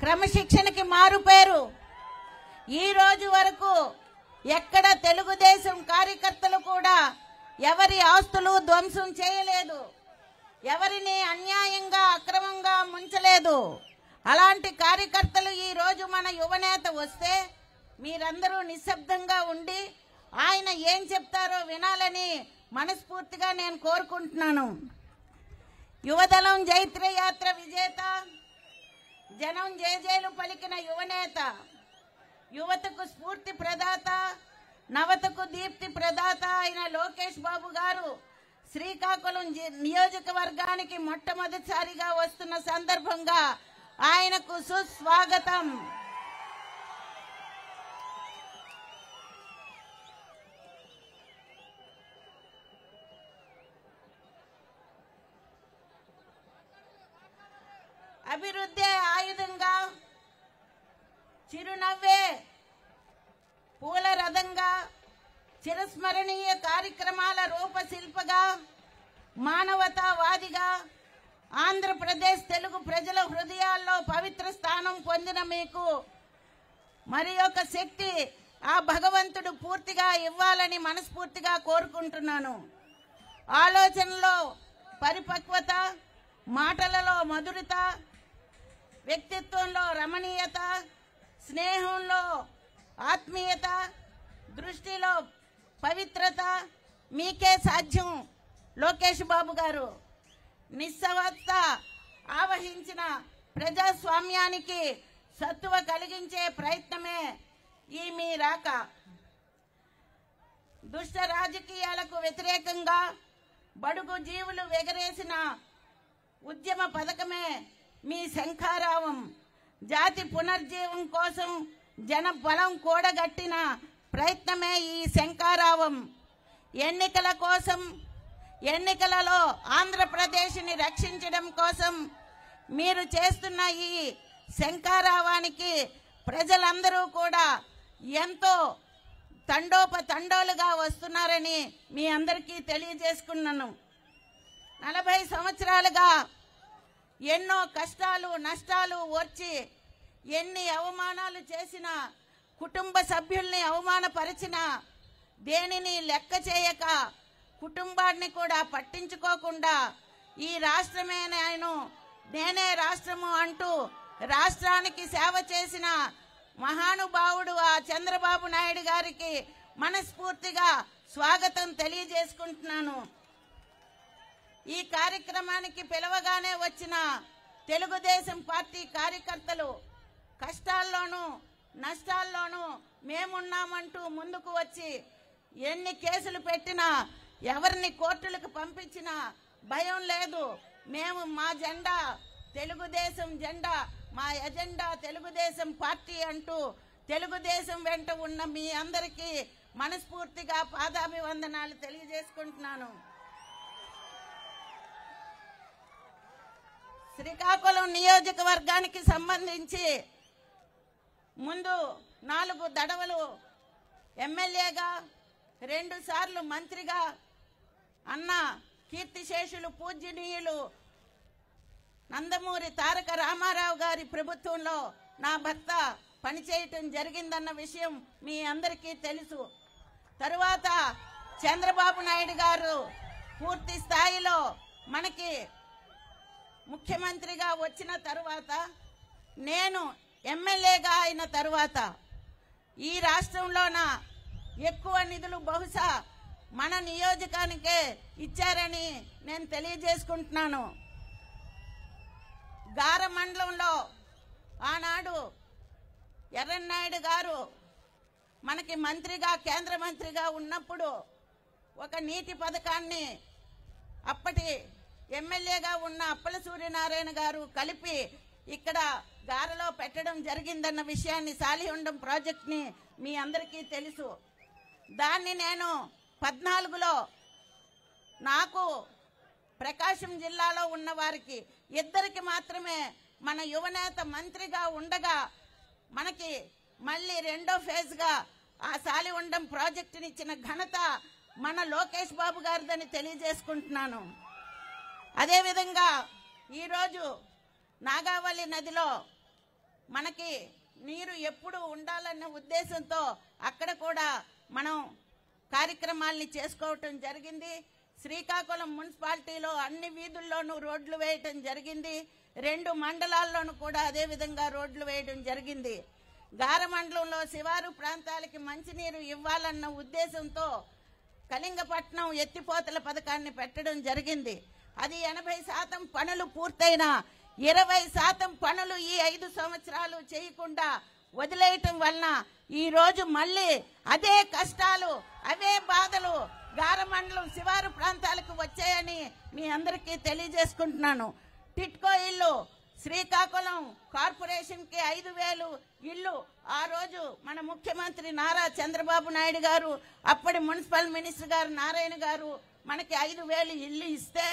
క్రమశిక్షణకి మారు పేరు. ఈ రోజు వరకు ఎక్కడ తెలుగుదేశం కార్యకర్తలు కూడా ఎవరి ఆస్తులు ధ్వంసం చేయలేదు, ఎవరిని అన్యాయంగా అక్రమంగా ముంచలేదు. అలాంటి కార్యకర్తలు ఈ రోజు మన యువనేత వస్తే మీరందరూ నిశ్శబ్దంగా ఉండి ఆయన ఏం చెప్తారో వినాలని మనస్ఫూర్తిగా నేను కోరుకుంటున్నాను. యువదళం జైత్రయాత్ర విజేత, జనం జేజేలు పలికిన యువనేత, యువతకు స్ఫూర్తి ప్రదాత, నవతకు దీప్తి ప్రదాత అయిన లోకేష్ బాబు గారు శ్రీకాకుళం నియోజకవర్గానికి మొట్టమొదటిసారిగా వస్తున్న సందర్భంగా ఆయనకు సుస్వాగతం. అభివృద్ధి ఆయుధంగా, చిరునవ్వే పూల రథంగా, చిరస్మరణీయ కార్యక్రమాల రూపశిల్పగా, మానవతావాదిగా ఆంధ్రప్రదేశ్ తెలుగు ప్రజల హృదయాల్లో పవిత్ర స్థానం పొందిన మీకు మరి ఒక శక్తి ఆ భగవంతుడు పూర్తిగా ఇవ్వాలని మనస్ఫూర్తిగా కోరుకుంటున్నాను. ఆలోచనలో పరిపక్వత, మాటలలో మధురత, వ్యక్తిత్వంలో రమణీయత, స్నేహంలో ఆత్మీయత, దృష్టిలో పవిత్రత మీకే సాధ్యం లోకేష్ బాబు గారు. నిస్సవత్త ఆవహించిన ప్రజాస్వామ్యానికి సత్తువ కలిగించే ప్రయత్నమే ఈ మీ రాక. దుష్ట రాజకీయాలకు వ్యతిరేకంగా బడుగు జీవులు ఎగరేసిన ఉద్యమ పథకమే మీ శంఖారావం. జాతి పునర్జీవం కోసం జన బలం కూడగట్టిన ప్రయత్నమే ఈ శంఖారావం. ఎన్నికల కోసం, ఎన్నికలలో ఆంధ్రప్రదేశ్ని రక్షించడం కోసం మీరు చేస్తున్న ఈ శంఖారావానికి ప్రజలందరూ కూడా ఎంతో తండోపతండోలుగా వస్తున్నారని మీ అందరికీ తెలియజేసుకున్నాను. 40 సంవత్సరాలుగా ఎన్నో కష్టాలు నష్టాలు ఓర్చి, ఎన్ని అవమానాలు చేసినా, కుటుంబ సభ్యుల్ని అవమానపరిచినా దేనిని లెక్క చేయక, కుటుంబాన్ని కూడా పట్టించుకోకుండా ఈ రాష్ట్రమే నేనే రాష్ట్రము అంటూ రాష్ట్రానికి సేవ చేసిన మహానుభావుడు ఆ చంద్రబాబు నాయుడు గారికి మనస్ఫూర్తిగా స్వాగతం తెలియజేసుకుంటున్నాను. ఈ కార్యక్రమానికి పిలవగానే వచ్చిన తెలుగుదేశం పార్టీ కార్యకర్తలు కష్టాల్లోనూ నష్టాల్లోనూ మేమున్నామంటూ ముందుకు వచ్చి ఎన్ని కేసులు పెట్టినా, ఎవరిని కోర్టులకు పంపించినా భయం లేదు. మేము మా జెండా తెలుగుదేశం జెండా, మా ఎజెండా తెలుగుదేశం పార్టీ అంటూ తెలుగుదేశం వెంట ఉన్న మీ అందరికీ మనస్ఫూర్తిగా పాదాభివందనాలు తెలియజేసుకుంటున్నాను. శ్రీకాకుళం నియోజకవర్గానికి సంబంధించి ముందు 4 దడవలు ఎమ్మెల్యేగా, 2 సార్లు మంత్రిగా అన్న కీర్తిశేషులు పూజ్యనీయులు నందమూరి తారక రామారావు గారి ప్రభుత్వంలో నా భర్త పనిచేయటం జరిగిందన్న విషయం మీ అందరికీ తెలుసు. తరువాత చంద్రబాబు నాయుడు గారు పూర్తి స్థాయిలో మనకి ముఖ్యమంత్రిగా వచ్చిన తరువాత, నేను ఎమ్మెల్యేగా అయిన తరువాత ఈ రాష్ట్రంలోన ఎక్కువ నిధులు బహుశా మన నియోజకానికే ఇచ్చారని నేను తెలియజేసుకుంటున్నాను. గార మండలంలో ఆనాడు ఎర్రన్నాయుడు గారు మనకి మంత్రిగా, కేంద్ర మంత్రిగా ఉన్నప్పుడు ఒక నీటి పథకాన్ని అప్పటి ఎమ్మెల్యేగా ఉన్న అప్పల సూర్యనారాయణ గారు కలిపి ఇక్కడ గారలో పెట్టడం జరిగిందన్న విషయాన్ని, సాలిహొండం ప్రాజెక్ట్ని మీ అందరికీ తెలుసు. దాన్ని నేను 14లో నాకు ప్రకాశం జిల్లాలో ఉన్న వారికి ఇద్దరికి మాత్రమే మన యువనేత మంత్రిగా ఉండగా మనకి మళ్ళీ 2వ ఫేజ్గా ఆ సాలిహొండం ప్రాజెక్టుని ఇచ్చిన ఘనత మన లోకేష్ బాబు గారిదని తెలియజేసుకుంటున్నాను. అదేవిధంగా ఈరోజు నాగావళి నదిలో మనకి నీరు ఎప్పుడు ఉండాలన్న ఉద్దేశంతో అక్కడ కూడా మనం కార్యక్రమాల్ని చేసుకోవటం జరిగింది. శ్రీకాకుళం మున్సిపాలిటీలో అన్ని వీధుల్లోనూ రోడ్లు వేయటం జరిగింది. 2 మండలాల్లోనూ కూడా అదే విధంగా రోడ్లు వేయడం జరిగింది. గారమండలంలో శివారు ప్రాంతాలకి మంచినీరు ఇవ్వాలన్న ఉద్దేశంతో కళింగపట్నం ఎత్తిపోతల పథకాన్ని పెట్టడం జరిగింది. అది 80% పనులు పూర్తయిన 20% పనులు ఈ 5 సంవత్సరాలు చేయకుండా వదిలేయటం వలన ఈ రోజు మళ్ళీ అదే కష్టాలు అవే బాధలు గారమండలం శివారు ప్రాంతాలకు వచ్చాయని మీ అందరికీ తెలియజేసుకుంటున్నాను. టిట్కో ఇల్లు శ్రీకాకుళం కార్పొరేషన్ కి 5,000 ఇల్లు ఆ రోజు మన ముఖ్యమంత్రి నారా చంద్రబాబు నాయుడు గారు, అప్పటి మున్సిపల్ మినిస్టర్ గారు నారాయణ గారు మనకి 5,000 ఇల్లు ఇస్తే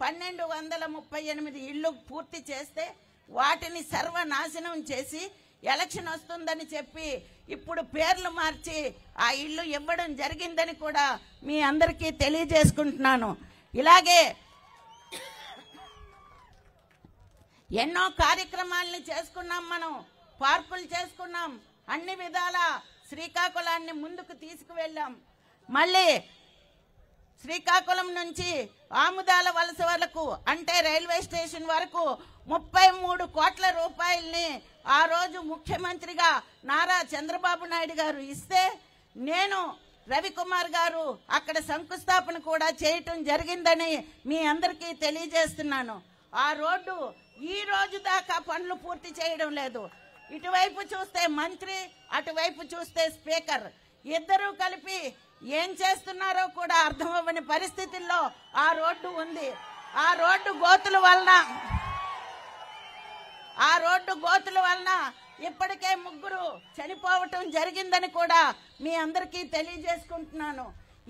1,238 ఇళ్లు పూర్తి చేస్తే వాటిని సర్వనాశనం చేసి ఎలక్షన్ వస్తుందని చెప్పి ఇప్పుడు పేర్లు మార్చి ఆ ఇల్లు ఇవ్వడం జరిగిందని కూడా మీ అందరికీ తెలియజేసుకుంటున్నాను. ఇలాగే ఎన్నో కార్యక్రమాలను చేసుకున్నాం, మనం పార్కులు చేసుకున్నాం, అన్ని విధాల శ్రీకాకుళాన్ని ముందుకు తీసుకువెళ్ళాం. మళ్ళీ శ్రీకాకుళం నుంచి ఆముదాల వలస వరకు అంటే రైల్వే స్టేషన్ వరకు 33 కోట్ల రూపాయల్ని ఆ రోజు ముఖ్యమంత్రిగా నారా చంద్రబాబు నాయుడు గారు ఇస్తే నేను రవికుమార్ గారు అక్కడ శంకుస్థాపన కూడా చేయటం జరిగిందని మీ అందరికీ తెలియజేస్తున్నాను. ఆ రోడ్డు ఈ రోజు దాకా పనులు పూర్తి చేయడం లేదు. ఇటువైపు చూస్తే మంత్రి, అటువైపు చూస్తే స్పీకర్, ఇద్దరూ కలిపి ఏం చేస్తున్నారో కూడా అర్థం అవ్వని పరిస్థితుల్లో ఆ రోడ్డు ఉంది. ఆ రోడ్డు గోతుల వలన ఇప్పటికే 3 చనిపోవటం జరిగిందని కూడా మీ అందరికీ తెలియజేసుకుంటున్నాను.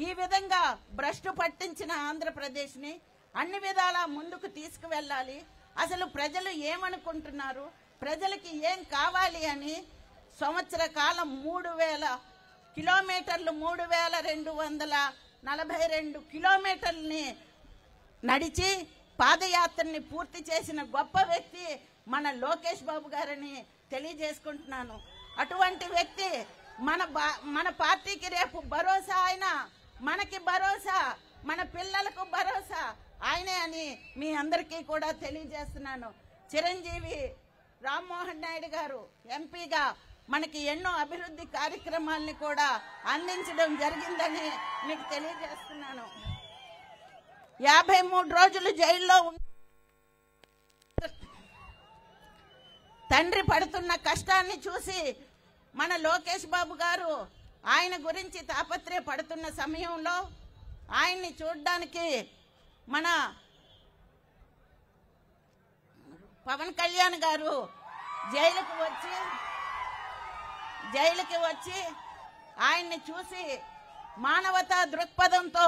ఈ విధంగా భ్రష్టు పట్టించిన ఆంధ్రప్రదేశ్ ని అన్ని విధాలా ముందుకు తీసుకువెళ్ళాలి. అసలు ప్రజలు ఏమనుకుంటున్నారు, ప్రజలకి ఏం కావాలి అని సంవత్సర కాలం 3,000 కిలోమీటర్లు 3,242 కిలోమీటర్లని నడిచి పాదయాత్రని పూర్తి చేసిన గొప్ప వ్యక్తి మన లోకేష్ బాబు గారని తెలియజేసుకుంటున్నాను. అటువంటి వ్యక్తి మన పార్టీకి రేపు భరోసా, ఆయన మనకి భరోసా, మన పిల్లలకు భరోసా ఆయనే అని మీ అందరికీ కూడా తెలియజేస్తున్నాను. చిరంజీవి రామ్మోహన్ నాయుడు గారు ఎంపీగా మనకి ఎన్నో అభివృద్ధి కార్యక్రమాల్ని కూడా అందించడం జరిగిందని మీకు తెలియజేస్తున్నాను. 53 రోజులు జైల్లో తండ్రి పడుతున్న కష్టాన్ని చూసి మన లోకేష్ బాబు గారు ఆయన గురించి తాపత్రయపడుతున్న సమయంలో ఆయన్ని చూడడానికి మన పవన్ కళ్యాణ్ గారు జైలుకి వచ్చి ఆయన్ని చూసి మానవతా దృక్పథంతో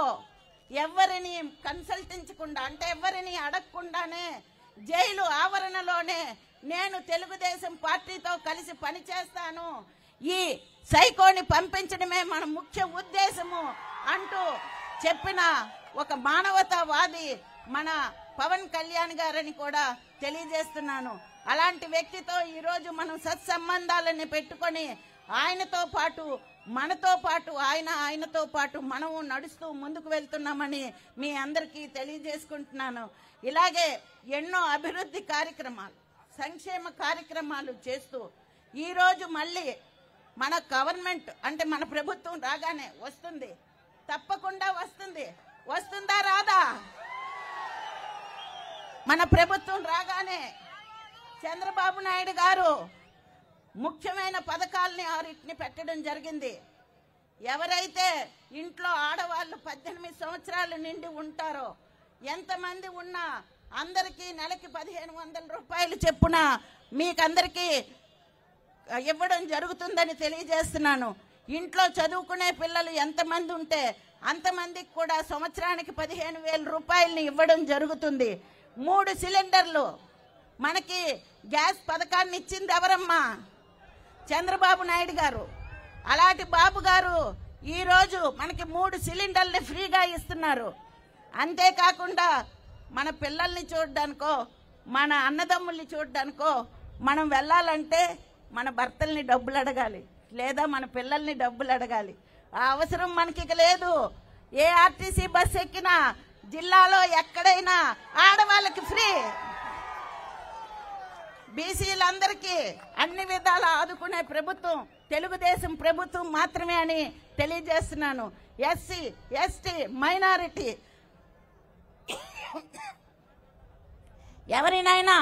ఎవరిని కన్సల్టించకుండా అంటే ఎవరిని అడగకుండానే జైలు ఆవరణలోనే నేను తెలుగుదేశం పార్టీతో కలిసి పనిచేస్తాను, ఈ సైకోని పంపించడమే మన ముఖ్య ఉద్దేశము అంటూ చెప్పిన ఒక మానవతావాది మన పవన్ కళ్యాణ్ గారని కూడా తెలియజేస్తున్నాను. అలాంటి వ్యక్తితో ఈరోజు మనం సత్సంబంధాలని పెట్టుకొని ఆయనతో పాటు మనతో పాటు ఆయనతో పాటు మనము నడుస్తూ ముందుకు వెళ్తున్నామని మీ అందరికీ తెలియజేసుకుంటున్నాను. ఇలాగే ఎన్నో అభివృద్ధి కార్యక్రమాలు, సంక్షేమ కార్యక్రమాలు చేస్తూ ఈరోజు మళ్ళీ మన గవర్నమెంట్ అంటే మన ప్రభుత్వం రాగానే వస్తుంది, తప్పకుండా వస్తుంది. వస్తుందా రాదా? మన ప్రభుత్వం రాగానే చంద్రబాబు నాయుడు గారు ముఖ్యమైన పథకాలని 6 పెట్టడం జరిగింది. ఎవరైతే ఇంట్లో ఆడవాళ్ళు 18 సంవత్సరాలు నిండి ఉంటారో, ఎంతమంది ఉన్నా అందరికీ నెలకి 1,500 రూపాయలు చెప్పున మీకందరికీ ఇవ్వడం జరుగుతుందని తెలియజేస్తున్నాను. ఇంట్లో చదువుకునే పిల్లలు ఎంతమంది ఉంటే అంతమందికి కూడా సంవత్సరానికి 15,000 రూపాయలని ఇవ్వడం జరుగుతుంది. 3 సిలిండర్లు మనకి గ్యాస్ పథకాన్ని ఇచ్చింది ఎవరమ్మా? చంద్రబాబు నాయుడు గారు. అలాంటి బాబు గారు ఈరోజు మనకి 3 సిలిండర్లు ఫ్రీగా ఇస్తున్నారు. అంతేకాకుండా మన పిల్లల్ని చూడడానికో, మన అన్నదమ్ముల్ని చూడడానికో మనం వెళ్ళాలంటే మన భర్తల్ని డబ్బులు అడగాలి, లేదా మన పిల్లల్ని డబ్బులు అడగాలి. ఆ అవసరం మనకి లేదు. ఏ ఆర్టీసీ బస్ ఎక్కినా జిల్లాలో ఎక్కడైనా ఆడవాళ్ళకి ఫ్రీ. బీసీలందరికీ అన్ని విధాలా ఆదుకునే ప్రభుత్వం తెలుగుదేశం ప్రభుత్వం మాత్రమే అని తెలియజేస్తున్నాను. ఎస్సీ, ఎస్టీ, మైనారిటీ ఎవరినైనా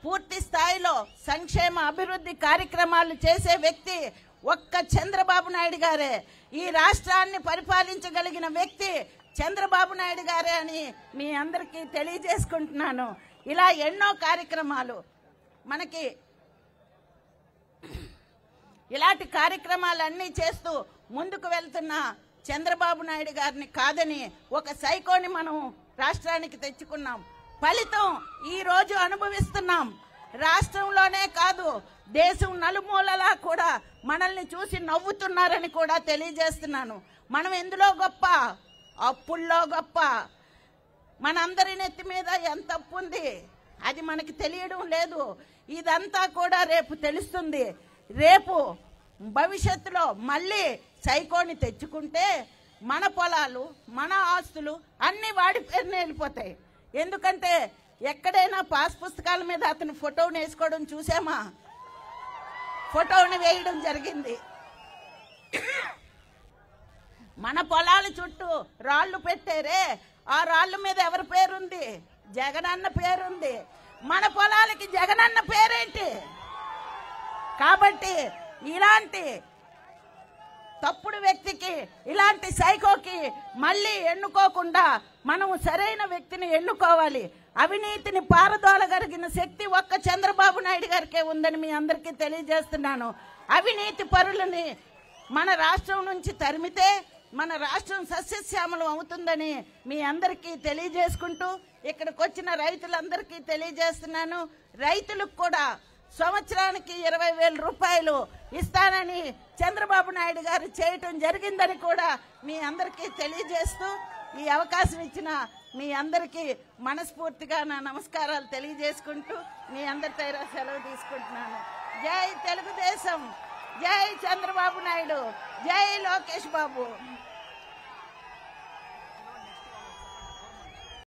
పూర్తి స్థాయిలో సంక్షేమ అభివృద్ధి కార్యక్రమాలు చేసే వ్యక్తి ఒక్క చంద్రబాబు నాయుడు గారే. ఈ రాష్ట్రాన్ని పరిపాలించగలిగిన వ్యక్తి చంద్రబాబు నాయుడు గారే అని మీ అందరికీ తెలియజేసుకుంటున్నాను. ఇలా ఎన్నో కార్యక్రమాలు మనకి, ఇలాంటి కార్యక్రమాలన్నీ చేస్తూ ముందుకు వెళ్తున్న చంద్రబాబు నాయుడు గారిని కాదని ఒక సైకోని మనం రాష్ట్రానికి తెచ్చుకున్నాం. ఫలితం ఈ రోజు అనుభవిస్తున్నాం. రాష్ట్రంలోనే కాదు, దేశం నలుమూలలా కూడా మనల్ని చూసి నవ్వుతున్నారని కూడా తెలియజేస్తున్నాను. మనం ఎందులో గొప్ప? అప్పుల్లో గొప్ప. మనందరి నెత్తి మీద ఎంత అప్పు ఉంది అది మనకి తెలియడం లేదు. ఇదంతా కూడా రేపు తెలుస్తుంది. రేపు భవిష్యత్తులో మళ్ళీ సైకోని తెచ్చుకుంటే మన పొలాలు, మన ఆస్తులు అన్ని వాడి పేరున వెళ్ళిపోతాయి. ఎందుకంటే ఎక్కడైనా పాస్ పుస్తకాల మీద అతను ఫోటోని వేసుకోవడం చూసామా? ఫోటోని వేయడం జరిగింది. మన పొలాల చుట్టూ రాళ్లు పెట్టారే, ఆ రాళ్ల మీద ఎవరి పేరుంది? జగనన్న పేరుంది. మన పొలాలకి జగనన్న పేరేంటి? కాబట్టి ఇలాంటి తప్పుడు వ్యక్తికి, ఇలాంటి సైకోకి మళ్ళీ ఎన్నుకోకుండా మనం సరైన వ్యక్తిని ఎన్నుకోవాలి. అవినీతిని పారదోలగలిగిన శక్తి ఒక్క చంద్రబాబు నాయుడు గారికే ఉందని మీ అందరికీ తెలియజేస్తున్నాను. అవినీతి పరులని మన రాష్ట్రం నుంచి తరిమితే మన రాష్ట్రం సస్యశ్యామలం అవుతుందని మీ అందరికీ తెలియజేసుకుంటూ ఇక్కడికి వచ్చిన రైతులందరికీ తెలియజేస్తున్నాను. రైతులకు కూడా సంవత్సరానికి 20,000 రూపాయలు ఇస్తానని చంద్రబాబు నాయుడు గారు చేయటం జరిగిందని కూడా మీ అందరికీ తెలియజేస్తూ ఈ అవకాశం ఇచ్చిన మీ అందరికీ మనస్ఫూర్తిగా నా నమస్కారాలు తెలియజేసుకుంటూ మీ అందరితో సెలవు తీసుకుంటున్నాను. జై తెలుగుదేశం, జై చంద్రబాబు నాయుడు, జై లోకేష్ బాబు.